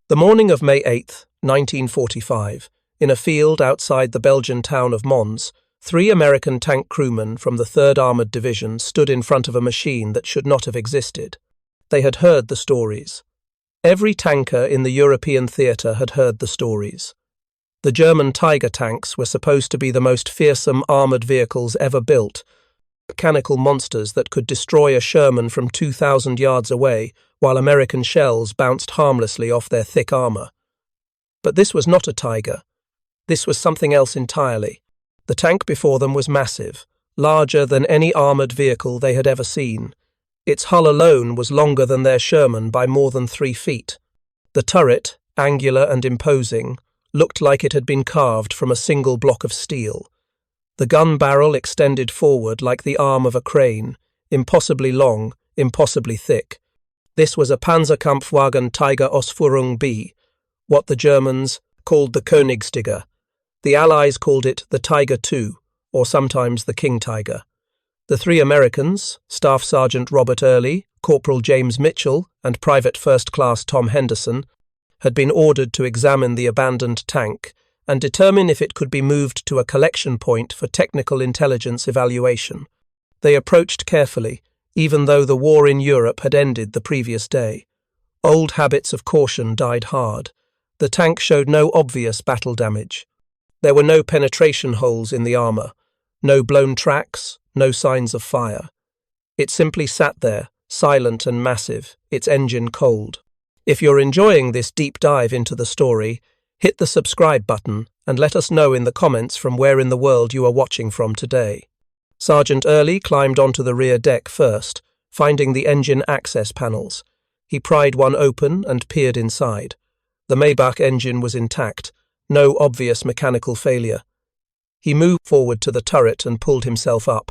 The morning of May 8, 1945, in a field outside the Belgian town of Mons, 3 American tank crewmen from the 3rd Armoured Division stood in front of a machine that should not have existed. They had heard the stories. Every tanker in the European theatre had heard the stories. The German Tiger tanks were supposed to be the most fearsome armoured vehicles ever built, mechanical monsters that could destroy a Sherman from 2,000 yards away, while American shells bounced harmlessly off their thick armour. But this was not a Tiger. This was something else entirely. The tank before them was massive, larger than any armoured vehicle they had ever seen. Its hull alone was longer than their Sherman by more than 3 feet. The turret, angular and imposing, looked like it had been carved from a single block of steel. The gun barrel extended forward like the arm of a crane, impossibly long, impossibly thick. This was a Panzerkampfwagen Tiger Ausführung B, what the Germans called the Königstiger. The Allies called it the Tiger II, or sometimes the King Tiger. The 3 Americans, Staff Sergeant Robert Early, Corporal James Mitchell, and Private First Class Tom Henderson, had been ordered to examine the abandoned tank and determine if it could be moved to a collection point for technical intelligence evaluation. They approached carefully, even though the war in Europe had ended the previous day. Old habits of caution died hard. The tank showed no obvious battle damage. There were no penetration holes in the armour, no blown tracks, no signs of fire. It simply sat there, silent and massive, its engine cold. If you're enjoying this deep dive into the story, hit the subscribe button and let us know in the comments from where in the world you are watching from today. Sergeant Early climbed onto the rear deck first, finding the engine access panels. He pried one open and peered inside. The Maybach engine was intact, no obvious mechanical failure. He moved forward to the turret and pulled himself up.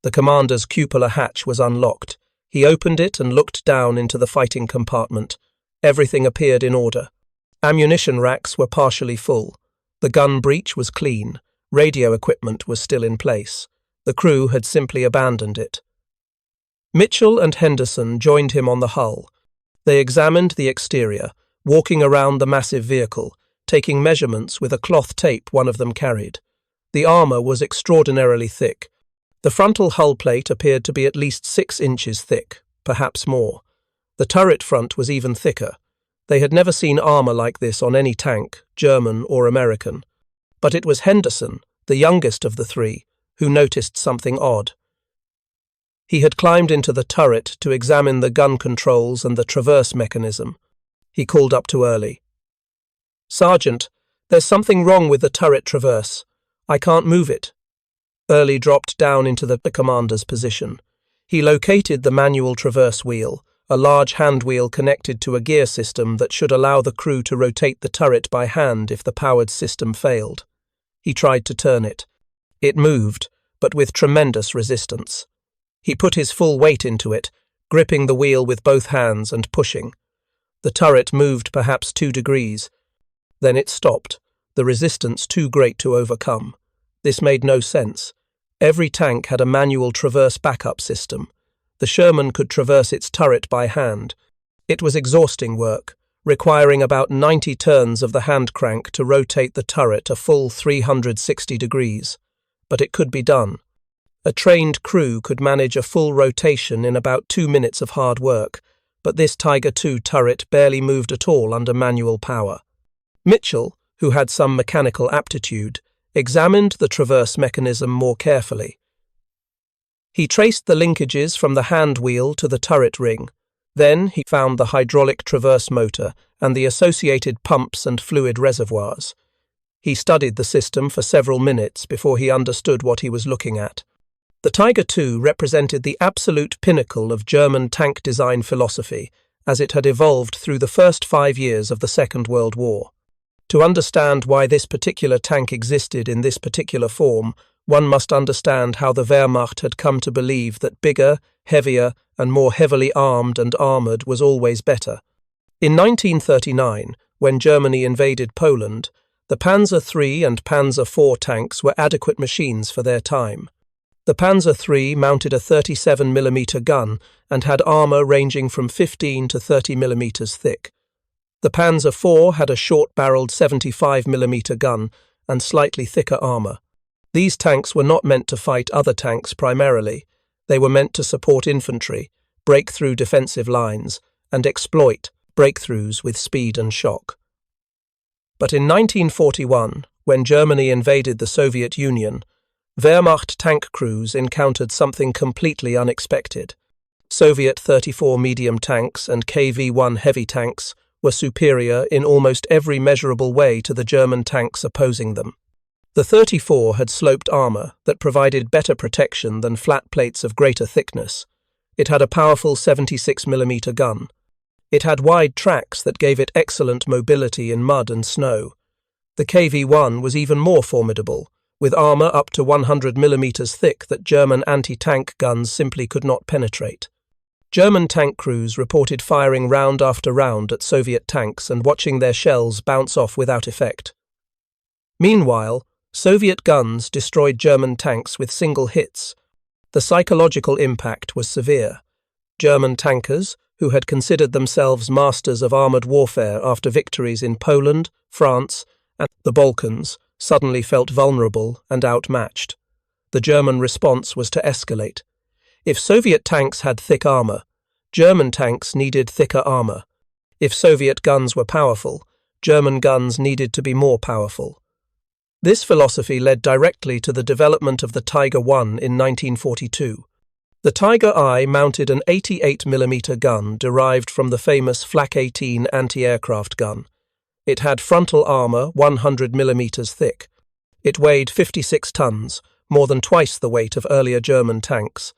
The commander's cupola hatch was unlocked. He opened it and looked down into the fighting compartment. Everything appeared in order. Ammunition racks were partially full. The gun breech was clean. Radio equipment was still in place. The crew had simply abandoned it. Mitchell and Henderson joined him on the hull. They examined the exterior, walking around the massive vehicle, taking measurements with a cloth tape one of them carried. The armour was extraordinarily thick. The frontal hull plate appeared to be at least 6 inches thick, perhaps more. The turret front was even thicker. They had never seen armour like this on any tank, German or American. But it was Henderson, the youngest of the 3, who noticed something odd. He had climbed into the turret to examine the gun controls and the traverse mechanism. He called up to Early. "Sergeant, there's something wrong with the turret traverse. I can't move it." Early dropped down into the commander's position. He located the manual traverse wheel, a large hand wheel connected to a gear system that should allow the crew to rotate the turret by hand if the powered system failed. He tried to turn it. It moved, but with tremendous resistance. He put his full weight into it, gripping the wheel with both hands and pushing. The turret moved perhaps 2 degrees. Then it stopped, the resistance too great to overcome. This made no sense. Every tank had a manual traverse backup system. The Sherman could traverse its turret by hand. It was exhausting work, requiring about 90 turns of the hand crank to rotate the turret a full 360 degrees. But it could be done. A trained crew could manage a full rotation in about 2 minutes of hard work, but this Tiger II turret barely moved at all under manual power. Mitchell, who had some mechanical aptitude, examined the traverse mechanism more carefully. He traced the linkages from the hand wheel to the turret ring. Then he found the hydraulic traverse motor and the associated pumps and fluid reservoirs. He studied the system for several minutes before he understood what he was looking at. The Tiger II represented the absolute pinnacle of German tank design philosophy, as it had evolved through the first 5 years of the Second World War. To understand why this particular tank existed in this particular form, one must understand how the Wehrmacht had come to believe that bigger, heavier, and more heavily armed and armoured was always better. In 1939, when Germany invaded Poland, the Panzer III and Panzer IV tanks were adequate machines for their time. The Panzer III mounted a 37mm gun and had armour ranging from 15 to 30mm thick. The Panzer IV had a short-barreled 75mm gun and slightly thicker armour. These tanks were not meant to fight other tanks primarily. They were meant to support infantry, break through defensive lines, and exploit breakthroughs with speed and shock. But in 1941, when Germany invaded the Soviet Union, Wehrmacht tank crews encountered something completely unexpected. Soviet 34 medium tanks and KV-1 heavy tanks were superior in almost every measurable way to the German tanks opposing them. The 34 had sloped armour that provided better protection than flat plates of greater thickness. It had a powerful 76mm gun. It had wide tracks that gave it excellent mobility in mud and snow. The KV-1 was even more formidable, with armour up to 100mm thick that German anti-tank guns simply could not penetrate. German tank crews reported firing round after round at Soviet tanks and watching their shells bounce off without effect. Meanwhile, Soviet guns destroyed German tanks with single hits. The psychological impact was severe. German tankers, who had considered themselves masters of armoured warfare after victories in Poland, France, and the Balkans, suddenly felt vulnerable and outmatched. The German response was to escalate. If Soviet tanks had thick armour, German tanks needed thicker armour. If Soviet guns were powerful, German guns needed to be more powerful. This philosophy led directly to the development of the Tiger I in 1942. The Tiger I mounted an 88mm gun derived from the famous Flak 18 anti-aircraft gun. It had frontal armour 100mm thick. It weighed 56 tons, more than twice the weight of earlier German tanks.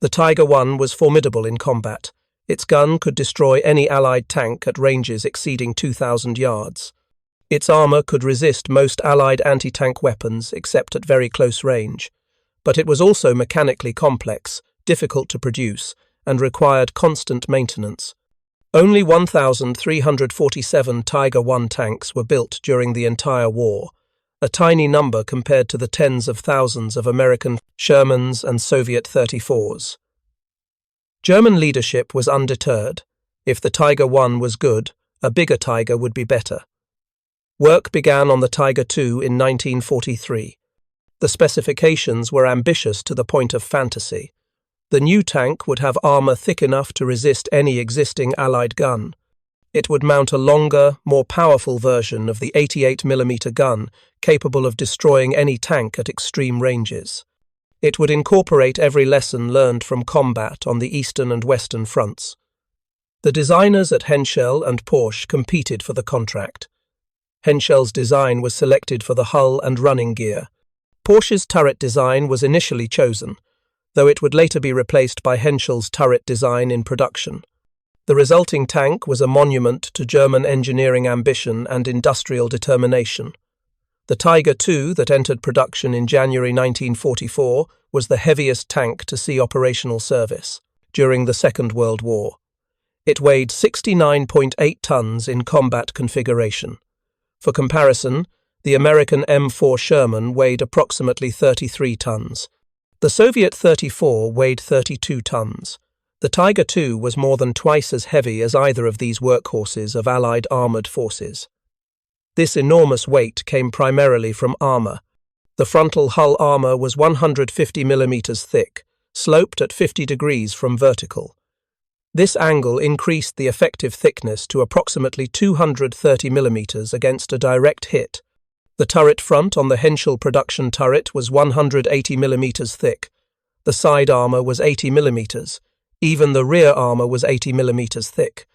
The Tiger I was formidable in combat. Its gun could destroy any Allied tank at ranges exceeding 2,000 yards. Its armour could resist most Allied anti-tank weapons except at very close range. But it was also mechanically complex, difficult to produce, and required constant maintenance. Only 1,347 Tiger I tanks were built during the entire war, a tiny number compared to the tens of thousands of American Shermans and Soviet 34s. German leadership was undeterred. If the Tiger I was good, a bigger Tiger would be better. Work began on the Tiger II in 1943. The specifications were ambitious to the point of fantasy. The new tank would have armour thick enough to resist any existing Allied gun. It would mount a longer, more powerful version of the 88mm gun, capable of destroying any tank at extreme ranges. It would incorporate every lesson learned from combat on the Eastern and Western fronts. The designers at Henschel and Porsche competed for the contract. Henschel's design was selected for the hull and running gear. Porsche's turret design was initially chosen, though it would later be replaced by Henschel's turret design in production. The resulting tank was a monument to German engineering ambition and industrial determination. The Tiger II that entered production in January 1944 was the heaviest tank to see operational service during the Second World War. It weighed 69.8 tons in combat configuration. For comparison, the American M4 Sherman weighed approximately 33 tons. The Soviet 34 weighed 32 tons. The Tiger II was more than twice as heavy as either of these workhorses of Allied armoured forces. This enormous weight came primarily from armour. The frontal hull armour was 150mm thick, sloped at 50 degrees from vertical. This angle increased the effective thickness to approximately 230mm against a direct hit. The turret front on the Henschel production turret was 180mm thick. The side armour was 80mm. Even the rear armour was 80mm thick.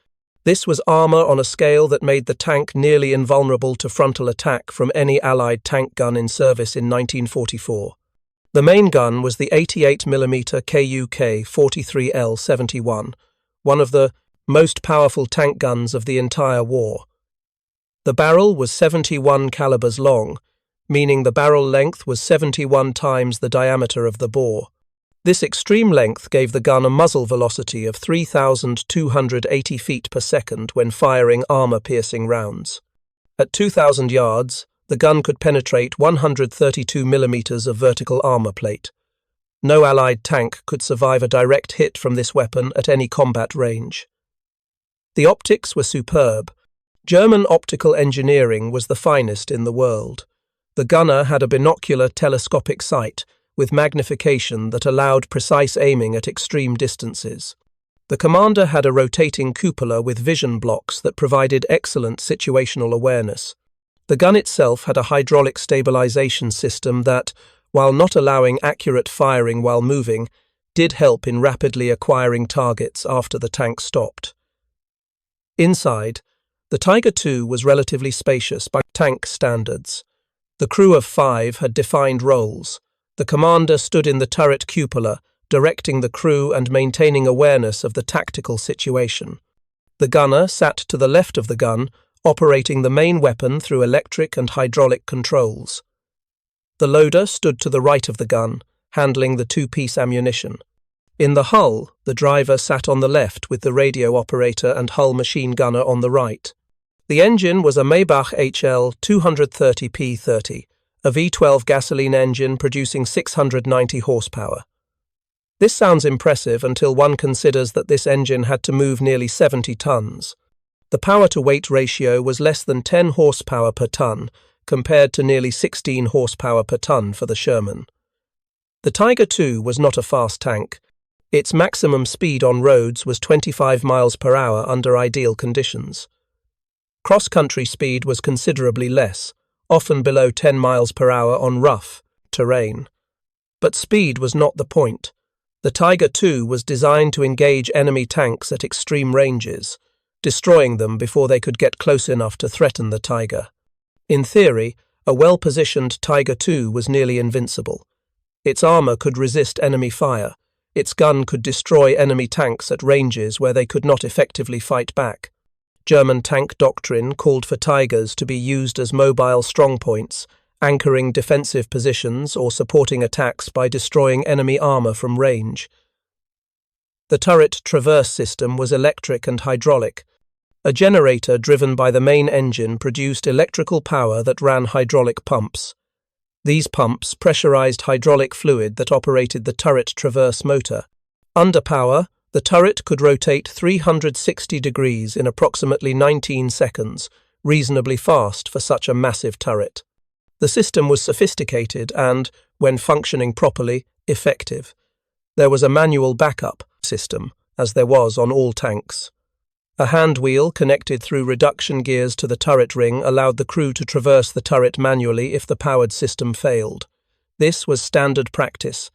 This was armour on a scale that made the tank nearly invulnerable to frontal attack from any Allied tank gun in service in 1944. The main gun was the 88mm KUK 43L71, one of the most powerful tank guns of the entire war. The barrel was 71 calibers long, meaning the barrel length was 71 times the diameter of the bore. This extreme length gave the gun a muzzle velocity of 3,280 feet per second when firing armour-piercing rounds. At 2,000 yards, the gun could penetrate 132 millimeters of vertical armour plate. No Allied tank could survive a direct hit from this weapon at any combat range. The optics were superb. German optical engineering was the finest in the world. The gunner had a binocular telescopic sight with magnification that allowed precise aiming at extreme distances. The commander had a rotating cupola with vision blocks that provided excellent situational awareness. The gun itself had a hydraulic stabilization system that, while not allowing accurate firing while moving, did help in rapidly acquiring targets after the tank stopped. Inside, the Tiger II was relatively spacious by tank standards. The crew of 5 had defined roles. The commander stood in the turret cupola, directing the crew and maintaining awareness of the tactical situation. The gunner sat to the left of the gun, operating the main weapon through electric and hydraulic controls. The loader stood to the right of the gun, handling the two-piece ammunition. In the hull, the driver sat on the left with the radio operator and hull machine gunner on the right. The engine was a Maybach HL 230P30, a V12 gasoline engine producing 690 horsepower. This sounds impressive until one considers that this engine had to move nearly 70 tons. The power-to-weight ratio was less than 10 horsepower per ton, compared to nearly 16 horsepower per ton for the Sherman. The Tiger II was not a fast tank. Its maximum speed on roads was 25 miles per hour under ideal conditions. Cross-country speed was considerably less, often below 10 miles per hour on rough terrain. But speed was not the point. The Tiger II was designed to engage enemy tanks at extreme ranges, destroying them before they could get close enough to threaten the Tiger. In theory, a well-positioned Tiger II was nearly invincible. Its armor could resist enemy fire. Its gun could destroy enemy tanks at ranges where they could not effectively fight back. German tank doctrine called for Tigers to be used as mobile strongpoints, anchoring defensive positions or supporting attacks by destroying enemy armor from range. The turret traverse system was electric and hydraulic. A generator driven by the main engine produced electrical power that ran hydraulic pumps. These pumps pressurized hydraulic fluid that operated the turret traverse motor. Under power, the turret could rotate 360 degrees in approximately 19 seconds, reasonably fast for such a massive turret. The system was sophisticated and, when functioning properly, effective. There was a manual backup system, as there was on all tanks. A hand wheel connected through reduction gears to the turret ring allowed the crew to traverse the turret manually if the powered system failed. This was standard practice.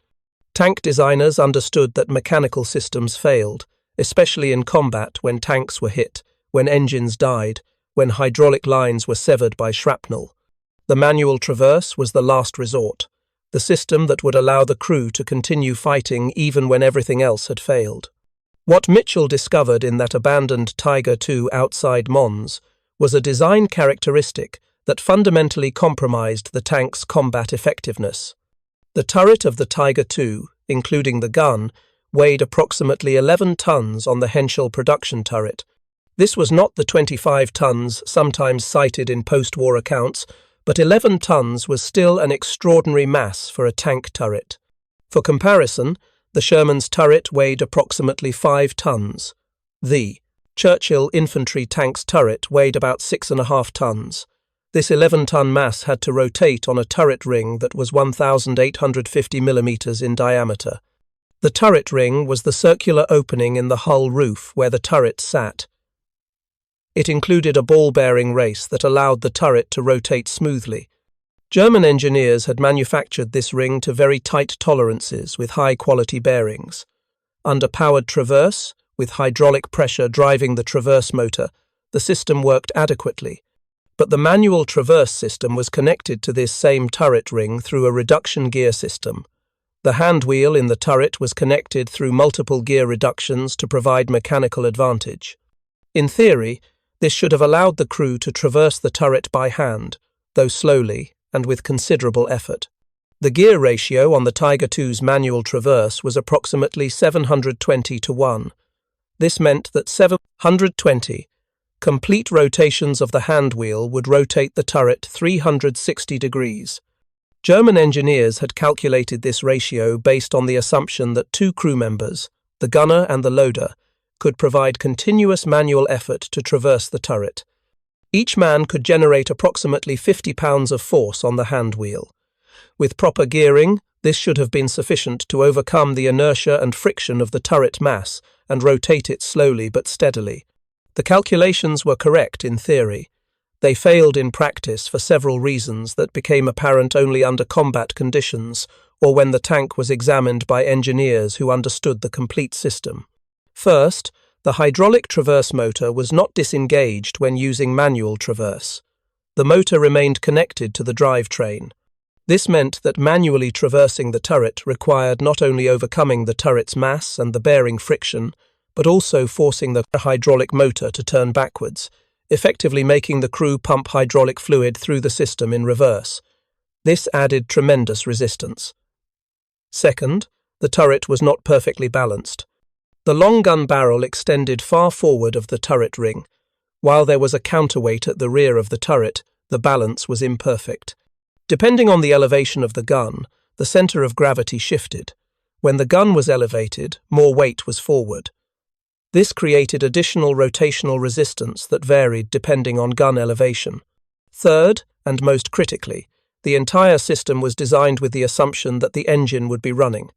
Tank designers understood that mechanical systems failed, especially in combat when tanks were hit, when engines died, when hydraulic lines were severed by shrapnel. The manual traverse was the last resort, the system that would allow the crew to continue fighting even when everything else had failed. What Mitchell discovered in that abandoned Tiger II outside Mons was a design characteristic that fundamentally compromised the tank's combat effectiveness. The turret of the Tiger II, including the gun, weighed approximately 11 tons on the Henschel production turret. This was not the 25 tons sometimes cited in post-war accounts, but 11 tons was still an extraordinary mass for a tank turret. For comparison, the Sherman's turret weighed approximately 5 tons. The Churchill infantry tank's turret weighed about 6.5 tons. This 11-ton mass had to rotate on a turret ring that was 1,850 millimeters in diameter. The turret ring was the circular opening in the hull roof where the turret sat. It included a ball-bearing race that allowed the turret to rotate smoothly. German engineers had manufactured this ring to very tight tolerances with high-quality bearings. Under powered traverse, with hydraulic pressure driving the traverse motor, the system worked adequately. But the manual traverse system was connected to this same turret ring through a reduction gear system. The hand wheel in the turret was connected through multiple gear reductions to provide mechanical advantage. In theory, this should have allowed the crew to traverse the turret by hand, though slowly and with considerable effort. The gear ratio on the Tiger II's manual traverse was approximately 720 to 1. This meant that 720 complete rotations of the hand wheel would rotate the turret 360 degrees. German engineers had calculated this ratio based on the assumption that 2 crew members, the gunner and the loader, could provide continuous manual effort to traverse the turret. Each man could generate approximately 50 pounds of force on the hand wheel. With proper gearing, this should have been sufficient to overcome the inertia and friction of the turret mass and rotate it slowly but steadily. The calculations were correct in theory. They failed in practice for several reasons that became apparent only under combat conditions or when the tank was examined by engineers who understood the complete system. First, the hydraulic traverse motor was not disengaged when using manual traverse. The motor remained connected to the drivetrain. This meant that manually traversing the turret required not only overcoming the turret's mass and the bearing friction, but also forcing the hydraulic motor to turn backwards, effectively making the crew pump hydraulic fluid through the system in reverse. This added tremendous resistance. Second, the turret was not perfectly balanced. The long gun barrel extended far forward of the turret ring. While there was a counterweight at the rear of the turret, the balance was imperfect. Depending on the elevation of the gun, the center of gravity shifted. When the gun was elevated, more weight was forward. This created additional rotational resistance that varied depending on gun elevation. Third, and most critically, the entire system was designed with the assumption that the engine would be running.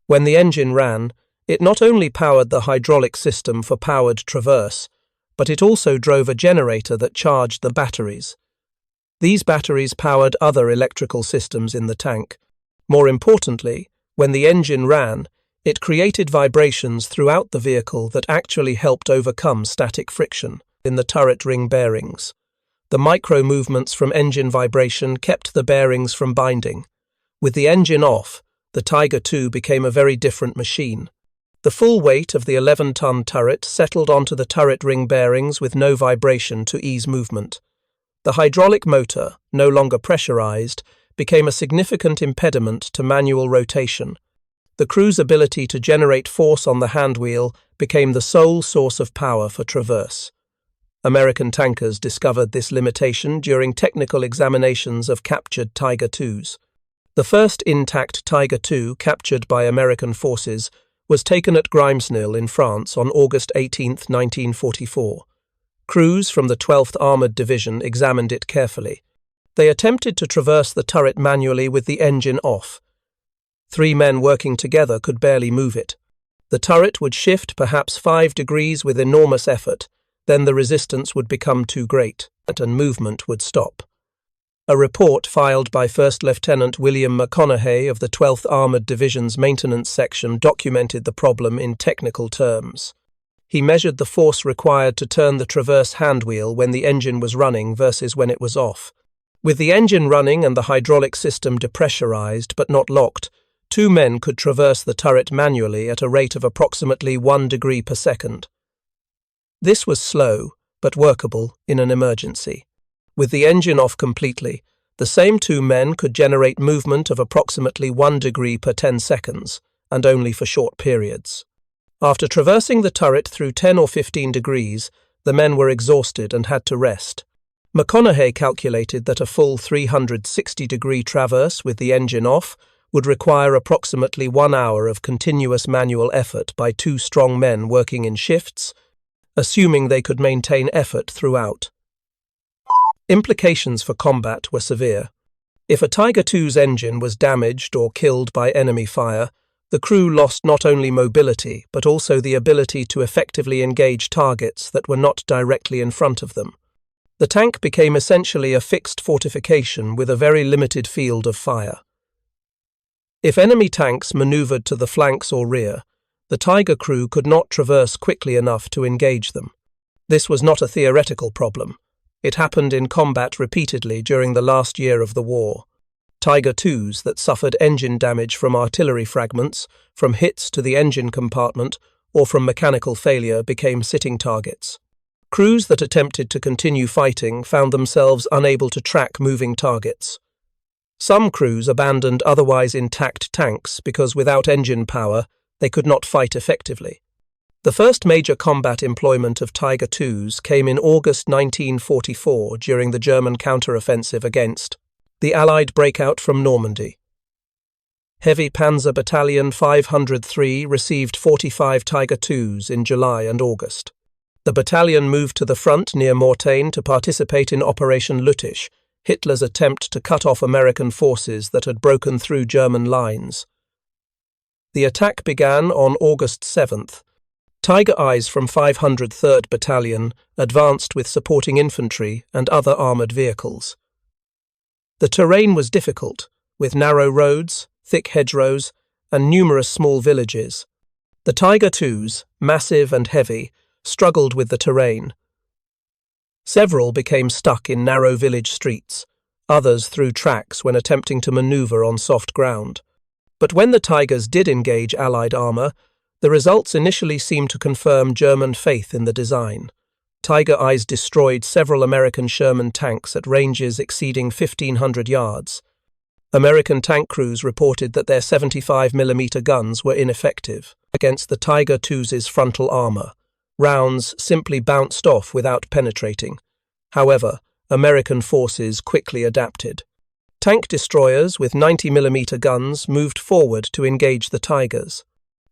When the engine ran, it not only powered the hydraulic system for powered traverse, but it also drove a generator that charged the batteries. These batteries powered other electrical systems in the tank. More importantly, when the engine ran, it created vibrations throughout the vehicle that actually helped overcome static friction in the turret ring bearings. The micro-movements from engine vibration kept the bearings from binding. With the engine off, the Tiger II became a very different machine. The full weight of the 11-ton turret settled onto the turret ring bearings with no vibration to ease movement. The hydraulic motor, no longer pressurized, became a significant impediment to manual rotation. The crew's ability to generate force on the handwheel became the sole source of power for traverse. American tankers discovered this limitation during technical examinations of captured Tiger IIs. The first intact Tiger II captured by American forces was taken at Grimesnil in France on August 18, 1944. Crews from the 12th Armoured Division examined it carefully. They attempted to traverse the turret manually with the engine off. 3 men working together could barely move it. The turret would shift perhaps 5 degrees with enormous effort, then the resistance would become too great, and movement would stop. A report filed by First Lieutenant William McConaughey of the 12th Armoured Division's Maintenance Section documented the problem in technical terms. He measured the force required to turn the traverse handwheel when the engine was running versus when it was off. With the engine running and the hydraulic system depressurized but not locked, 2 men could traverse the turret manually at a rate of approximately 1 degree per second. This was slow, but workable in an emergency. With the engine off completely, the same 2 men could generate movement of approximately 1 degree per 10 seconds, and only for short periods. After traversing the turret through 10 or 15 degrees, the men were exhausted and had to rest. McConaughey calculated that a full 360-degree traverse with the engine off would require approximately 1 hour of continuous manual effort by 2 strong men working in shifts, assuming they could maintain effort throughout. Implications for combat were severe. If a Tiger II's engine was damaged or killed by enemy fire, the crew lost not only mobility but also the ability to effectively engage targets that were not directly in front of them. The tank became essentially a fixed fortification with a very limited field of fire. If enemy tanks maneuvered to the flanks or rear, the Tiger crew could not traverse quickly enough to engage them. This was not a theoretical problem. It happened in combat repeatedly during the last year of the war. Tiger IIs that suffered engine damage from artillery fragments, from hits to the engine compartment, or from mechanical failure became sitting targets. Crews that attempted to continue fighting found themselves unable to track moving targets. Some crews abandoned otherwise intact tanks because without engine power, they could not fight effectively. The first major combat employment of Tiger IIs came in August 1944 during the German counter-offensive against the Allied breakout from Normandy. Heavy Panzer Battalion 503 received 45 Tiger IIs in July and August. The battalion moved to the front near Mortain to participate in Operation Lüttich, Hitler's attempt to cut off American forces that had broken through German lines. The attack began on August 7th. Tiger Eyes from 503rd Battalion advanced with supporting infantry and other armoured vehicles. The terrain was difficult, with narrow roads, thick hedgerows, and numerous small villages. The Tiger IIs, massive and heavy, struggled with the terrain. Several became stuck in narrow village streets, others through tracks when attempting to manoeuvre on soft ground. But when the Tigers did engage Allied armour, the results initially seemed to confirm German faith in the design. Tiger Eyes destroyed several American Sherman tanks at ranges exceeding 1,500 yards. American tank crews reported that their 75mm guns were ineffective against the Tiger II's frontal armour. Rounds simply bounced off without penetrating. However, American forces quickly adapted. Tank destroyers with 90mm guns moved forward to engage the Tigers.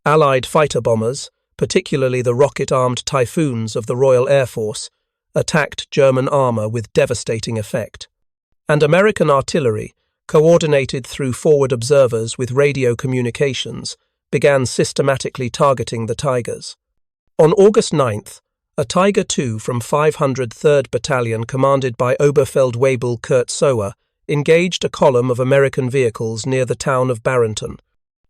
Allied fighter bombers, particularly the rocket-armed Typhoons of the Royal Air Force, attacked German armour with devastating effect. And American artillery, coordinated through forward observers with radio communications, began systematically targeting the Tigers. On August 9th, a Tiger II from 503rd Battalion commanded by Oberfeldwebel Kurt Sower engaged a column of American vehicles near the town of Barrington.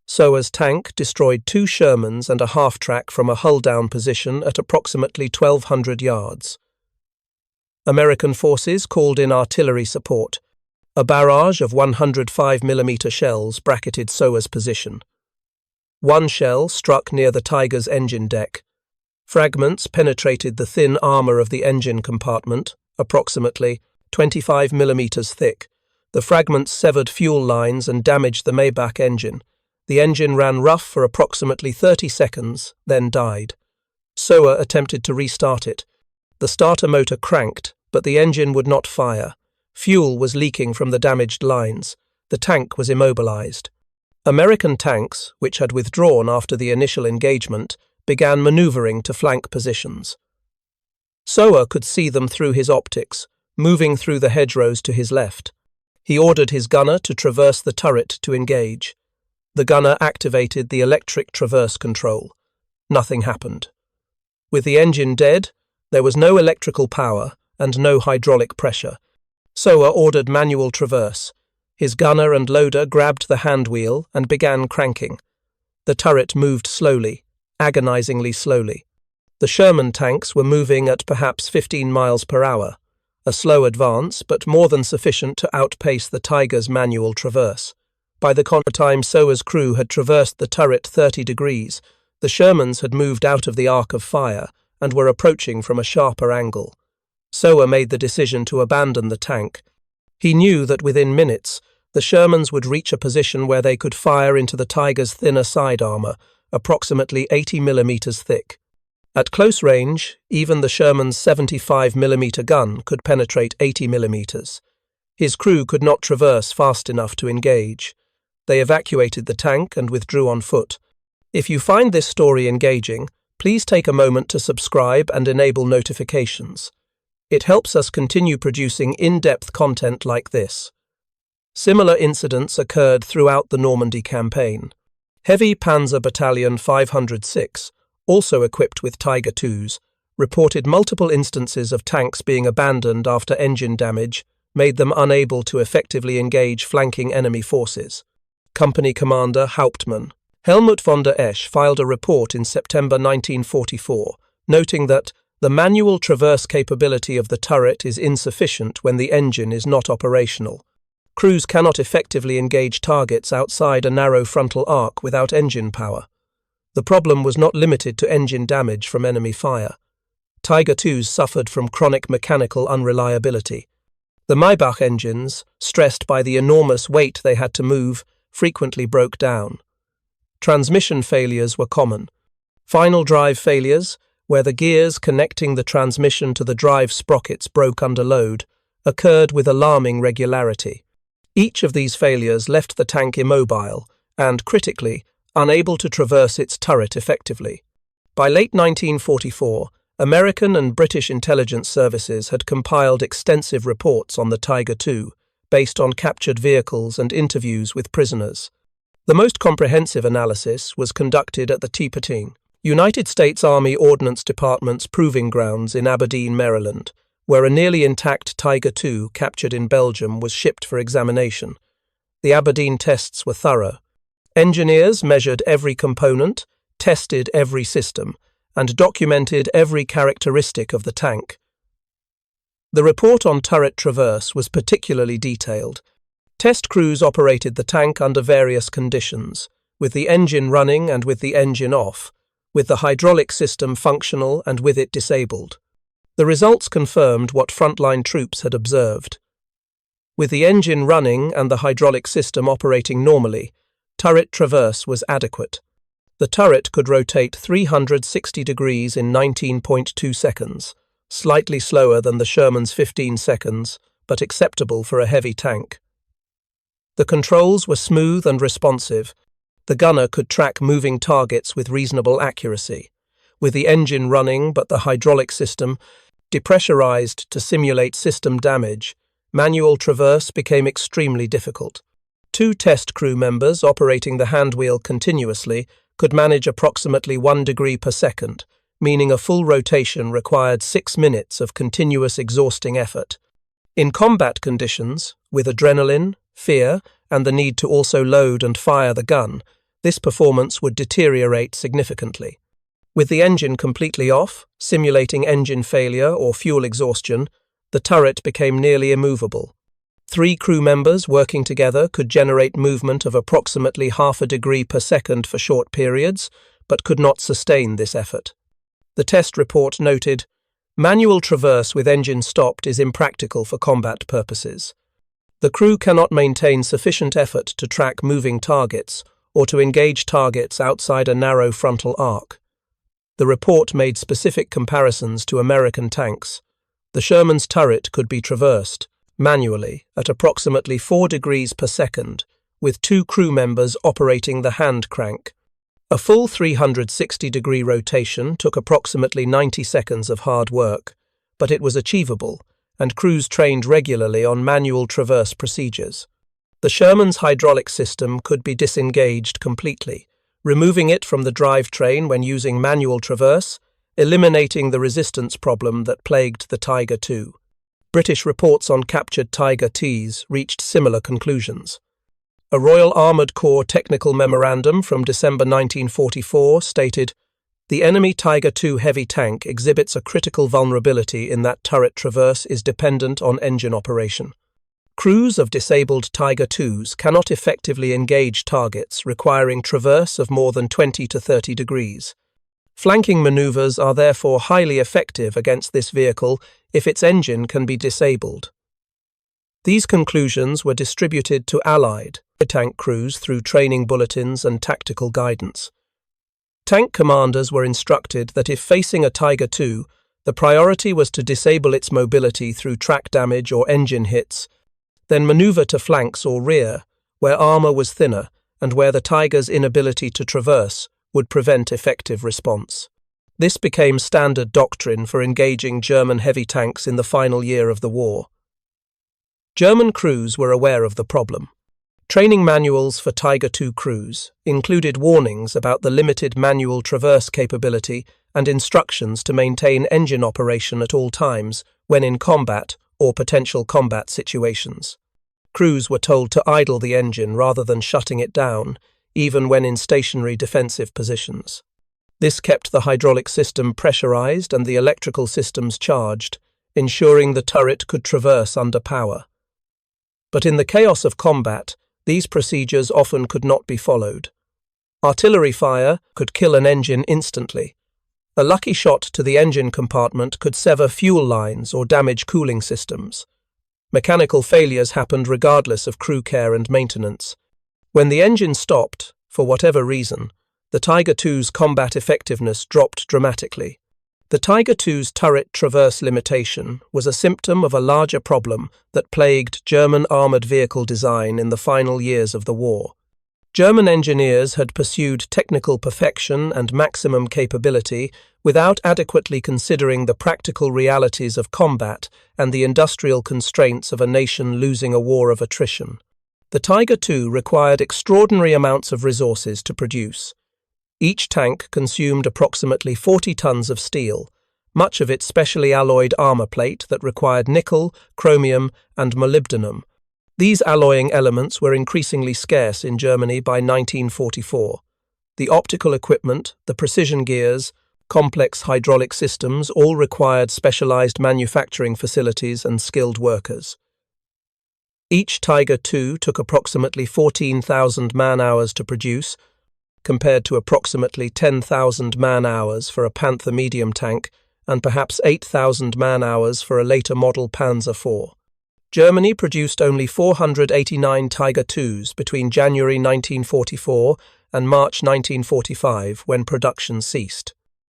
Sower's tank destroyed 2 Shermans and a half-track from a hull-down position at approximately 1,200 yards. American forces called in artillery support. A barrage of 105mm shells bracketed Sower's position. One shell struck near the Tiger's engine deck. Fragments penetrated the thin armour of the engine compartment, approximately 25mm thick. The fragments severed fuel lines and damaged the Maybach engine. The engine ran rough for approximately 30 seconds, then died. Sower attempted to restart it. The starter motor cranked, but the engine would not fire. Fuel was leaking from the damaged lines. The tank was immobilized. American tanks, which had withdrawn after the initial engagement, began maneuvering to flank positions. Sower could see them through his optics, moving through the hedgerows to his left. He ordered his gunner to traverse the turret to engage. The gunner activated the electric traverse control. Nothing happened. With the engine dead, there was no electrical power and no hydraulic pressure. Sower ordered manual traverse. His gunner and loader grabbed the hand wheel and began cranking. The turret moved slowly, agonizingly slowly. The Sherman tanks were moving at perhaps 15 miles per hour, a slow advance but more than sufficient to outpace the Tiger's manual traverse. By the time Sower's crew had traversed the turret 30 degrees, the Shermans had moved out of the arc of fire and were approaching from a sharper angle. Sower made the decision to abandon the tank. He knew that within minutes, the Shermans would reach a position where they could fire into the Tiger's thinner side armour, approximately 80mm thick. At close range, even the Sherman's 75mm gun could penetrate 80mm. His crew could not traverse fast enough to engage. They evacuated the tank and withdrew on foot. If you find this story engaging, please take a moment to subscribe and enable notifications. It helps us continue producing in-depth content like this. Similar incidents occurred throughout the Normandy campaign. Heavy Panzer Battalion 506, also equipped with Tiger IIs, reported multiple instances of tanks being abandoned after engine damage made them unable to effectively engage flanking enemy forces. Company Commander Hauptmann Helmut von der Esch filed a report in September 1944, noting that the manual traverse capability of the turret is insufficient when the engine is not operational. Crews cannot effectively engage targets outside a narrow frontal arc without engine power. The problem was not limited to engine damage from enemy fire. Tiger IIs suffered from chronic mechanical unreliability. The Maybach engines, stressed by the enormous weight they had to move, frequently broke down. Transmission failures were common. Final drive failures, where the gears connecting the transmission to the drive sprockets broke under load, occurred with alarming regularity. Each of these failures left the tank immobile and, critically, unable to traverse its turret effectively. By late 1944, American and British intelligence services had compiled extensive reports on the Tiger II, based on captured vehicles and interviews with prisoners. The most comprehensive analysis was conducted at the Tipeting, United States Army Ordnance Department's proving grounds in Aberdeen, Maryland, where a nearly intact Tiger II captured in Belgium was shipped for examination. The Aberdeen tests were thorough. Engineers measured every component, tested every system, and documented every characteristic of the tank. The report on turret traverse was particularly detailed. Test crews operated the tank under various conditions, with the engine running and with the engine off, with the hydraulic system functional and with it disabled. The results confirmed what frontline troops had observed. With the engine running and the hydraulic system operating normally, turret traverse was adequate. The turret could rotate 360 degrees in 19.2 seconds, slightly slower than the Sherman's 15 seconds, but acceptable for a heavy tank. The controls were smooth and responsive. The gunner could track moving targets with reasonable accuracy. With the engine running but the hydraulic system depressurized to simulate system damage, manual traverse became extremely difficult. 2 test crew members operating the handwheel continuously could manage approximately 1 degree per second, meaning a full rotation required 6 minutes of continuous exhausting effort. In combat conditions, with adrenaline, fear, and the need to also load and fire the gun, this performance would deteriorate significantly. With the engine completely off, simulating engine failure or fuel exhaustion, the turret became nearly immovable. 3 crew members working together could generate movement of approximately half a degree per second for short periods, but could not sustain this effort. The test report noted, "Manual traverse with engine stopped is impractical for combat purposes. The crew cannot maintain sufficient effort to track moving targets or to engage targets outside a narrow frontal arc." The report made specific comparisons to American tanks. The Sherman's turret could be traversed, manually, at approximately 4 degrees per second, with 2 crew members operating the hand crank. A full 360-degree rotation took approximately 90 seconds of hard work, but it was achievable, and crews trained regularly on manual traverse procedures. The Sherman's hydraulic system could be disengaged completely, removing it from the drivetrain when using manual traverse, eliminating the resistance problem that plagued the Tiger II. British reports on captured Tiger IIs reached similar conclusions. A Royal Armoured Corps technical memorandum from December 1944 stated, "The enemy Tiger II heavy tank exhibits a critical vulnerability in that turret traverse is dependent on engine operation. Crews of disabled Tiger IIs cannot effectively engage targets requiring traverse of more than 20 to 30 degrees. Flanking maneuvers are therefore highly effective against this vehicle if its engine can be disabled." These conclusions were distributed to Allied tank crews through training bulletins and tactical guidance. Tank commanders were instructed that if facing a Tiger II, the priority was to disable its mobility through track damage or engine hits, then maneuver to flanks or rear, where armor was thinner and where the Tiger's inability to traverse would prevent effective response. This became standard doctrine for engaging German heavy tanks in the final year of the war. German crews were aware of the problem. Training manuals for Tiger II crews included warnings about the limited manual traverse capability and instructions to maintain engine operation at all times when in combat or potential combat situations. Crews were told to idle the engine rather than shutting it down, even when in stationary defensive positions. This kept the hydraulic system pressurized and the electrical systems charged, ensuring the turret could traverse under power. But in the chaos of combat, these procedures often could not be followed. Artillery fire could kill an engine instantly. A lucky shot to the engine compartment could sever fuel lines or damage cooling systems. Mechanical failures happened regardless of crew care and maintenance. When the engine stopped, for whatever reason, the Tiger II's combat effectiveness dropped dramatically. The Tiger II's turret traverse limitation was a symptom of a larger problem that plagued German armoured vehicle design in the final years of the war. German engineers had pursued technical perfection and maximum capability without adequately considering the practical realities of combat and the industrial constraints of a nation losing a war of attrition. The Tiger II required extraordinary amounts of resources to produce. Each tank consumed approximately 40 tons of steel, much of it specially alloyed armor plate that required nickel, chromium, and molybdenum. These alloying elements were increasingly scarce in Germany by 1944. The optical equipment, the precision gears, complex hydraulic systems all required specialized manufacturing facilities and skilled workers. Each Tiger II took approximately 14,000 man-hours to produce, compared to approximately 10,000 man-hours for a Panther medium tank and perhaps 8,000 man-hours for a later model Panzer IV. Germany produced only 489 Tiger IIs between January 1944 and March 1945 when production ceased.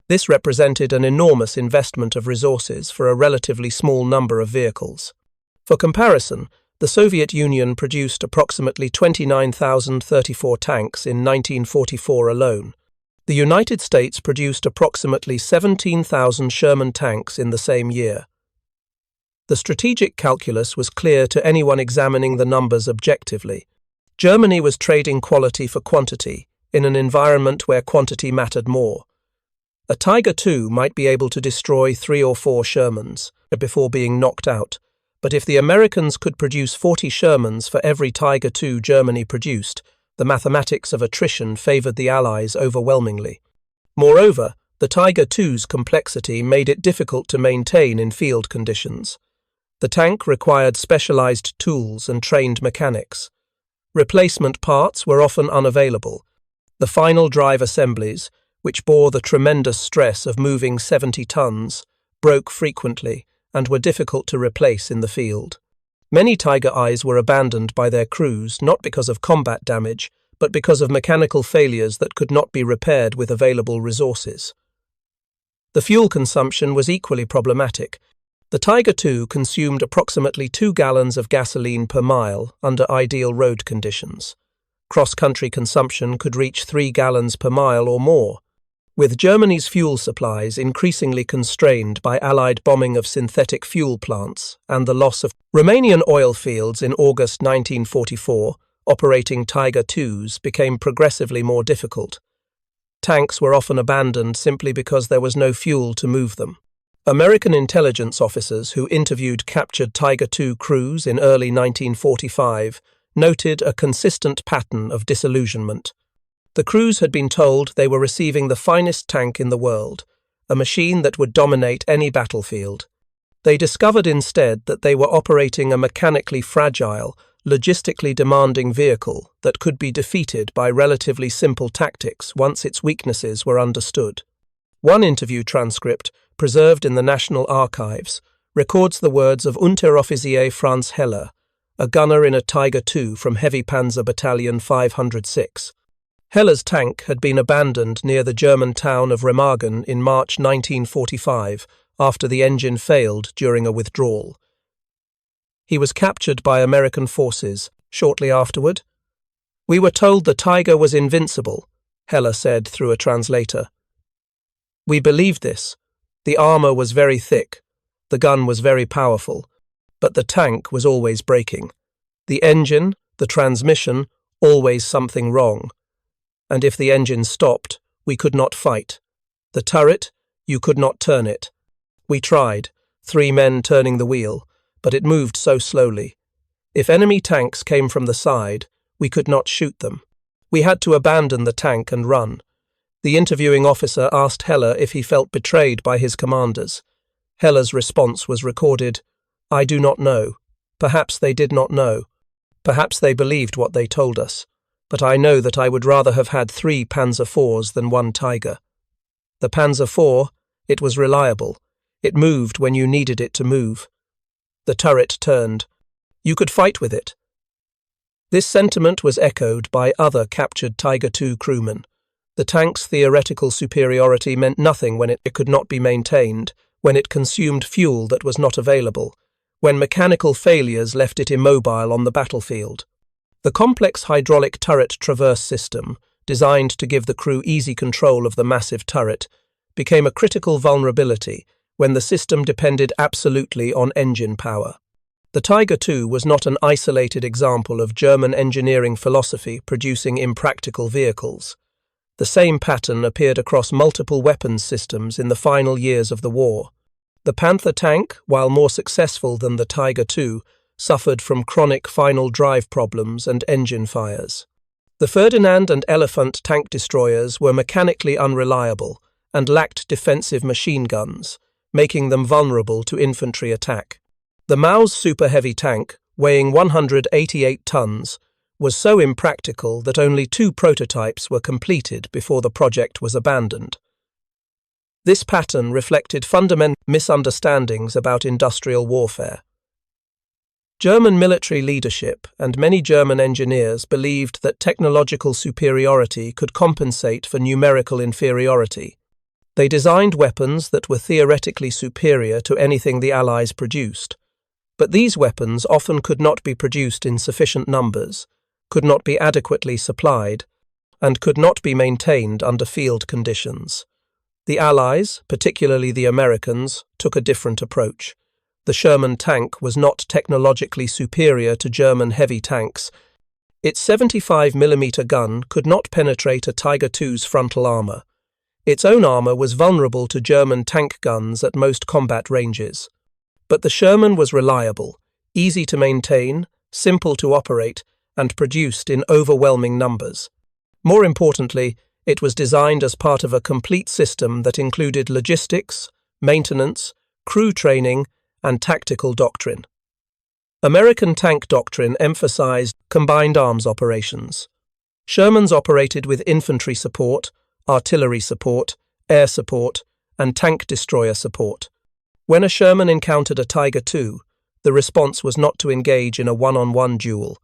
This represented an enormous investment of resources for a relatively small number of vehicles. For comparison, the Soviet Union produced approximately 29,034 tanks in 1944 alone. The United States produced approximately 17,000 Sherman tanks in the same year. The strategic calculus was clear to anyone examining the numbers objectively. Germany was trading quality for quantity in an environment where quantity mattered more. A Tiger II might be able to destroy 3 or 4 Shermans before being knocked out, but if the Americans could produce 40 Shermans for every Tiger II Germany produced, the mathematics of attrition favored the Allies overwhelmingly. Moreover, the Tiger II's complexity made it difficult to maintain in field conditions. The tank required specialized tools and trained mechanics. Replacement parts were often unavailable. The final drive assemblies, which bore the tremendous stress of moving 70 tons, broke frequently and were difficult to replace in the field. Many Tiger Is were abandoned by their crews not because of combat damage, but because of mechanical failures that could not be repaired with available resources. The fuel consumption was equally problematic. The Tiger II consumed approximately 2 gallons of gasoline per mile under ideal road conditions. Cross-country consumption could reach 3 gallons per mile or more. With Germany's fuel supplies increasingly constrained by Allied bombing of synthetic fuel plants and the loss of Romanian oil fields in August 1944, operating Tiger IIs became progressively more difficult. Tanks were often abandoned simply because there was no fuel to move them. American intelligence officers who interviewed captured Tiger II crews in early 1945 noted a consistent pattern of disillusionment. The crews had been told they were receiving the finest tank in the world, a machine that would dominate any battlefield. They discovered instead that they were operating a mechanically fragile, logistically demanding vehicle that could be defeated by relatively simple tactics once its weaknesses were understood. One interview transcript, preserved in the National Archives, records the words of Unteroffizier Franz Heller, a gunner in a Tiger II from Heavy Panzer Battalion 506. Heller's tank had been abandoned near the German town of Remagen in March 1945 after the engine failed during a withdrawal. He was captured by American forces shortly afterward. "We were told the Tiger was invincible," Heller said through a translator. "We believed this. The armor was very thick, the gun was very powerful, but the tank was always breaking. The engine, the transmission, always something wrong. And if the engine stopped, we could not fight. The turret, you could not turn it. We tried, 3 men turning the wheel, but it moved so slowly. If enemy tanks came from the side, we could not shoot them. We had to abandon the tank and run." The interviewing officer asked Heller if he felt betrayed by his commanders. Heller's response was recorded, "I do not know. Perhaps they did not know. Perhaps they believed what they told us. But I know that I would rather have had 3 Panzer IVs than 1 Tiger. The Panzer IV, it was reliable. It moved when you needed it to move. The turret turned. You could fight with it." This sentiment was echoed by other captured Tiger II crewmen. The tank's theoretical superiority meant nothing when it could not be maintained, when it consumed fuel that was not available, when mechanical failures left it immobile on the battlefield. The complex hydraulic turret traverse system, designed to give the crew easy control of the massive turret, became a critical vulnerability when the system depended absolutely on engine power. The Tiger II was not an isolated example of German engineering philosophy producing impractical vehicles. The same pattern appeared across multiple weapons systems in the final years of the war. The Panther tank, while more successful than the Tiger II, suffered from chronic final drive problems and engine fires. The Ferdinand and Elephant tank destroyers were mechanically unreliable and lacked defensive machine guns, making them vulnerable to infantry attack. The Maus super heavy tank, weighing 188 tons, was so impractical that only 2 prototypes were completed before the project was abandoned. This pattern reflected fundamental misunderstandings about industrial warfare. German military leadership and many German engineers believed that technological superiority could compensate for numerical inferiority. They designed weapons that were theoretically superior to anything the Allies produced. But these weapons often could not be produced in sufficient numbers, could not be adequately supplied, and could not be maintained under field conditions. The Allies, particularly the Americans, took a different approach. The Sherman tank was not technologically superior to German heavy tanks. Its 75mm gun could not penetrate a Tiger II's frontal armor. Its own armor was vulnerable to German tank guns at most combat ranges. But the Sherman was reliable, easy to maintain, simple to operate, and produced in overwhelming numbers. More importantly, it was designed as part of a complete system that included logistics, maintenance, crew training, and tactical doctrine. American tank doctrine emphasized combined arms operations. Shermans operated with infantry support, artillery support, air support, and tank destroyer support. When a Sherman encountered a Tiger II, the response was not to engage in a one-on-one duel.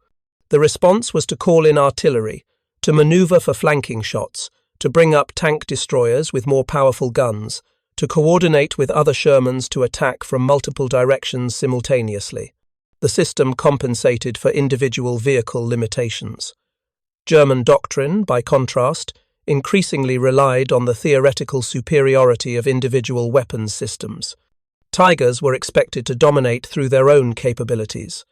The response was to call in artillery, to maneuver for flanking shots, to bring up tank destroyers with more powerful guns, to coordinate with other Shermans to attack from multiple directions simultaneously. The system compensated for individual vehicle limitations. German doctrine, by contrast, increasingly relied on the theoretical superiority of individual weapons systems. Tigers were expected to dominate through their own capabilities.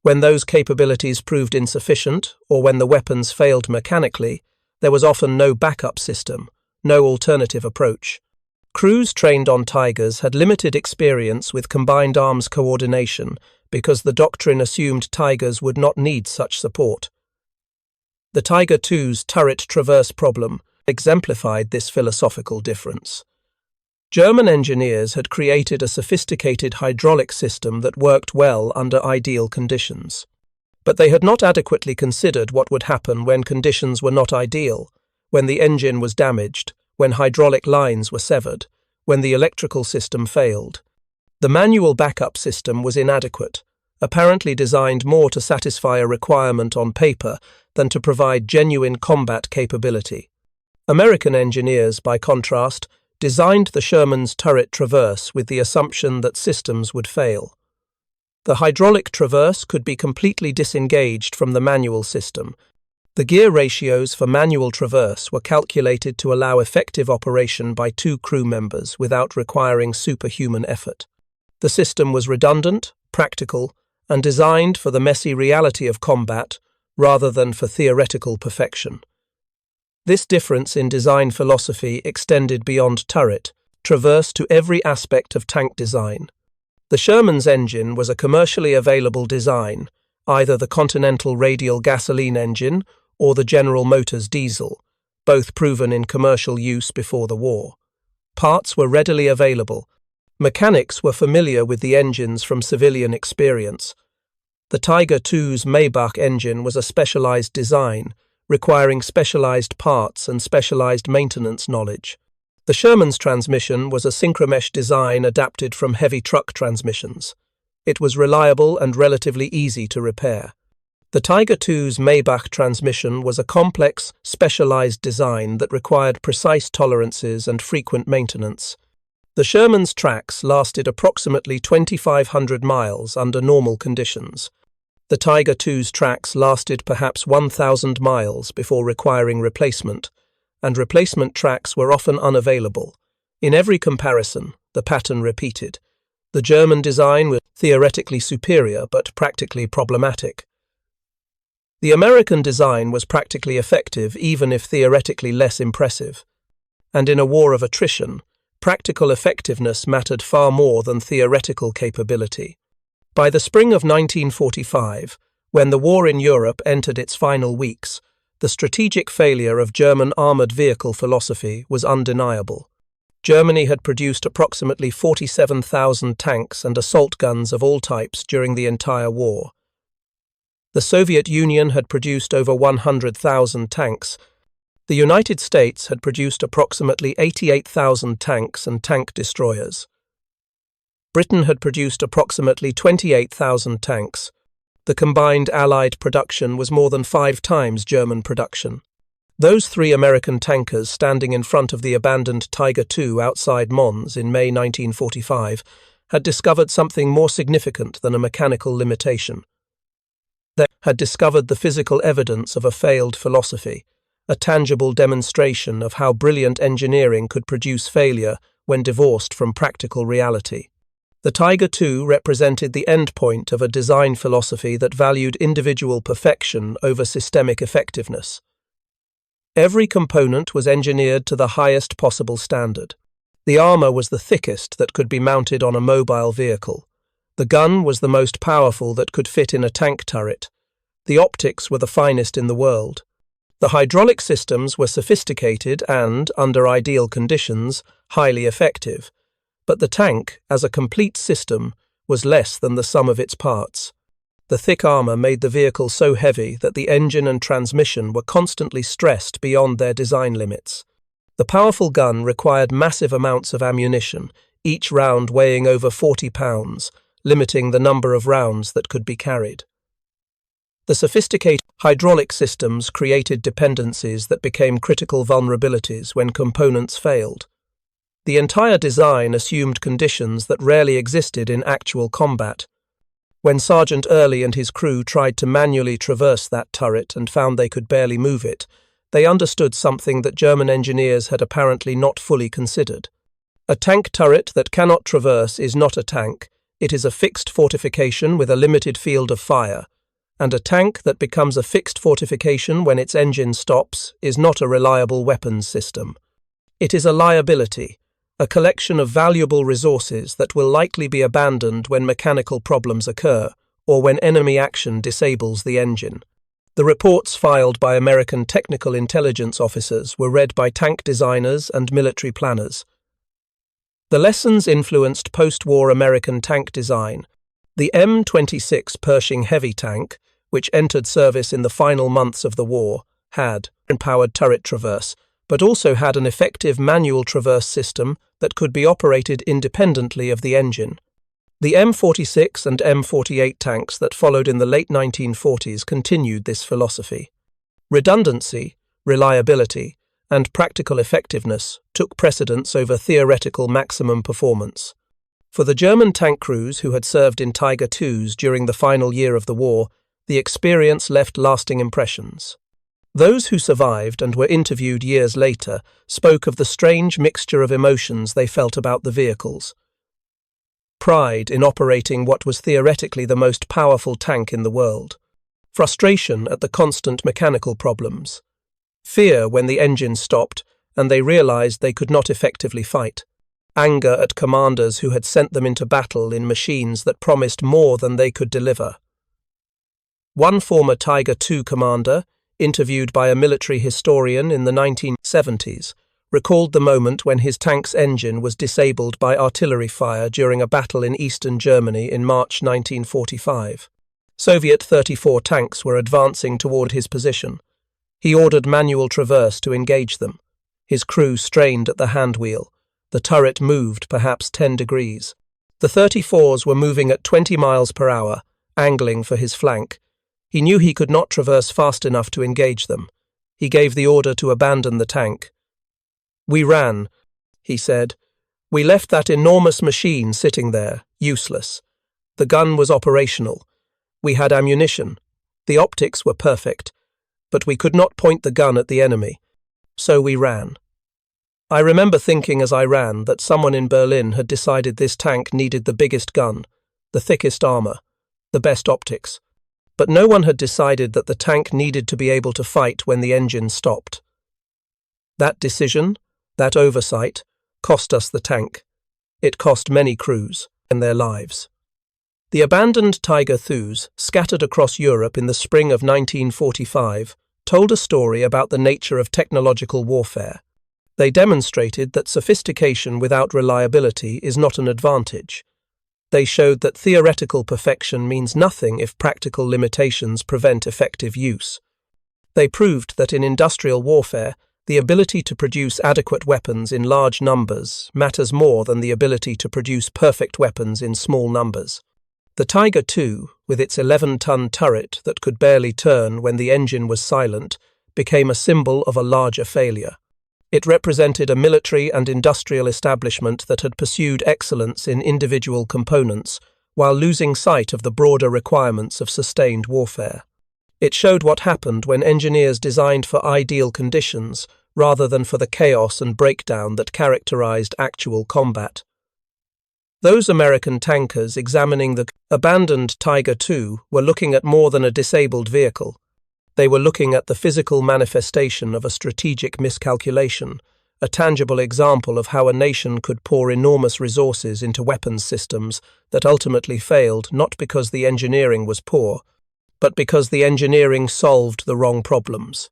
When those capabilities proved insufficient, or when the weapons failed mechanically, there was often no backup system, no alternative approach. Crews trained on Tigers had limited experience with combined arms coordination because the doctrine assumed Tigers would not need such support. The Tiger II's turret traverse problem exemplified this philosophical difference. German engineers had created a sophisticated hydraulic system that worked well under ideal conditions. But they had not adequately considered what would happen when conditions were not ideal, when the engine was damaged, when hydraulic lines were severed, when the electrical system failed. The manual backup system was inadequate, apparently designed more to satisfy a requirement on paper than to provide genuine combat capability. American engineers, by contrast, designed the Sherman's turret traverse with the assumption that systems would fail. The hydraulic traverse could be completely disengaged from the manual system. The gear ratios for manual traverse were calculated to allow effective operation by 2 crew members without requiring superhuman effort. The system was redundant, practical, and designed for the messy reality of combat rather than for theoretical perfection. This difference in design philosophy extended beyond turret, traverse to every aspect of tank design. The Sherman's engine was a commercially available design, either the Continental radial gasoline engine or the General Motors diesel, both proven in commercial use before the war. Parts were readily available. Mechanics were familiar with the engines from civilian experience. The Tiger II's Maybach engine was a specialized design, requiring specialized parts and specialized maintenance knowledge. The Sherman's transmission was a synchromesh design adapted from heavy truck transmissions. It was reliable and relatively easy to repair. The Tiger II's Maybach transmission was a complex, specialized design that required precise tolerances and frequent maintenance. The Sherman's tracks lasted approximately 2,500 miles under normal conditions. The Tiger II's tracks lasted perhaps 1,000 miles before requiring replacement, and replacement tracks were often unavailable. In every comparison, the pattern repeated. The German design was theoretically superior but practically problematic. The American design was practically effective even if theoretically less impressive. And in a war of attrition, practical effectiveness mattered far more than theoretical capability. By the spring of 1945, when the war in Europe entered its final weeks, the strategic failure of German armoured vehicle philosophy was undeniable. Germany had produced approximately 47,000 tanks and assault guns of all types during the entire war. The Soviet Union had produced over 100,000 tanks. The United States had produced approximately 88,000 tanks and tank destroyers. Britain had produced approximately 28,000 tanks. The combined Allied production was more than 5 times German production. Those 3 American tankers standing in front of the abandoned Tiger II outside Mons in May 1945 had discovered something more significant than a mechanical limitation. They had discovered the physical evidence of a failed philosophy, a tangible demonstration of how brilliant engineering could produce failure when divorced from practical reality. The Tiger II represented the endpoint of a design philosophy that valued individual perfection over systemic effectiveness. Every component was engineered to the highest possible standard. The armor was the thickest that could be mounted on a mobile vehicle. The gun was the most powerful that could fit in a tank turret. The optics were the finest in the world. The hydraulic systems were sophisticated and, under ideal conditions, highly effective. But the tank, as a complete system, was less than the sum of its parts. The thick armor made the vehicle so heavy that the engine and transmission were constantly stressed beyond their design limits. The powerful gun required massive amounts of ammunition, each round weighing over 40 pounds, limiting the number of rounds that could be carried. The sophisticated hydraulic systems created dependencies that became critical vulnerabilities when components failed. The entire design assumed conditions that rarely existed in actual combat. When Sergeant Early and his crew tried to manually traverse that turret and found they could barely move it, they understood something that German engineers had apparently not fully considered. A tank turret that cannot traverse is not a tank, it is a fixed fortification with a limited field of fire, and a tank that becomes a fixed fortification when its engine stops is not a reliable weapons system. It is a liability, a collection of valuable resources that will likely be abandoned when mechanical problems occur or when enemy action disables the engine. The reports filed by American technical intelligence officers were read by tank designers and military planners. The lessons influenced post-war American tank design. The M26 Pershing heavy tank, which entered service in the final months of the war, had powered turret traverse, but also had an effective manual traverse system that could be operated independently of the engine. The M46 and M48 tanks that followed in the late 1940s continued this philosophy. Redundancy, reliability, and practical effectiveness took precedence over theoretical maximum performance. For the German tank crews who had served in Tiger IIs during the final year of the war, the experience left lasting impressions. Those who survived and were interviewed years later spoke of the strange mixture of emotions they felt about the vehicles. Pride in operating what was theoretically the most powerful tank in the world. Frustration at the constant mechanical problems. Fear when the engine stopped and they realized they could not effectively fight. Anger at commanders who had sent them into battle in machines that promised more than they could deliver. One former Tiger II commander, interviewed by a military historian in the 1970s, recalled the moment when his tank's engine was disabled by artillery fire during a battle in eastern Germany in March 1945. Soviet 34 tanks were advancing toward his position. He ordered manual traverse to engage them. His crew strained at the handwheel. The turret moved perhaps 10 degrees. The 34s were moving at 20 miles per hour, angling for his flank. He knew he could not traverse fast enough to engage them. He gave the order to abandon the tank. "We ran," he said. "We left that enormous machine sitting there, useless. The gun was operational. We had ammunition. The optics were perfect, but we could not point the gun at the enemy, so we ran. I remember thinking as I ran that someone in Berlin had decided this tank needed the biggest gun, the thickest armor, the best optics, but no one had decided that the tank needed to be able to fight when the engine stopped. That decision, that oversight, cost us the tank. It cost many crews and their lives. The abandoned Tiger IIs, scattered across Europe in the spring of 1945, told a story about the nature of technological warfare. They demonstrated that sophistication without reliability is not an advantage. They showed that theoretical perfection means nothing if practical limitations prevent effective use. They proved that in industrial warfare, the ability to produce adequate weapons in large numbers matters more than the ability to produce perfect weapons in small numbers. The Tiger II, with its 11-ton turret that could barely turn when the engine was silent, became a symbol of a larger failure. It represented a military and industrial establishment that had pursued excellence in individual components while losing sight of the broader requirements of sustained warfare. It showed what happened when engineers designed for ideal conditions rather than for the chaos and breakdown that characterized actual combat. Those American tankers examining the abandoned Tiger II were looking at more than a disabled vehicle. They were looking at the physical manifestation of a strategic miscalculation, a tangible example of how a nation could pour enormous resources into weapons systems that ultimately failed not because the engineering was poor, but because the engineering solved the wrong problems.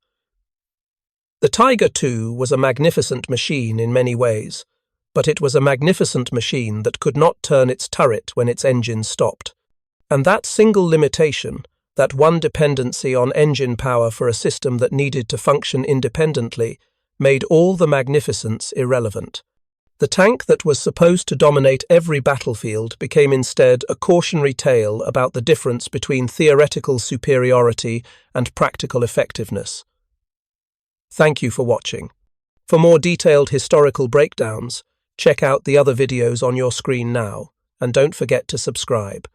The Tiger II was a magnificent machine in many ways, but it was a magnificent machine that could not turn its turret when its engine stopped. And that single limitation, that one dependency on engine power for a system that needed to function independently, made all the magnificence irrelevant. The tank that was supposed to dominate every battlefield became instead a cautionary tale about the difference between theoretical superiority and practical effectiveness. Thank you for watching. For more detailed historical breakdowns, check out the other videos on your screen now, and don't forget to subscribe.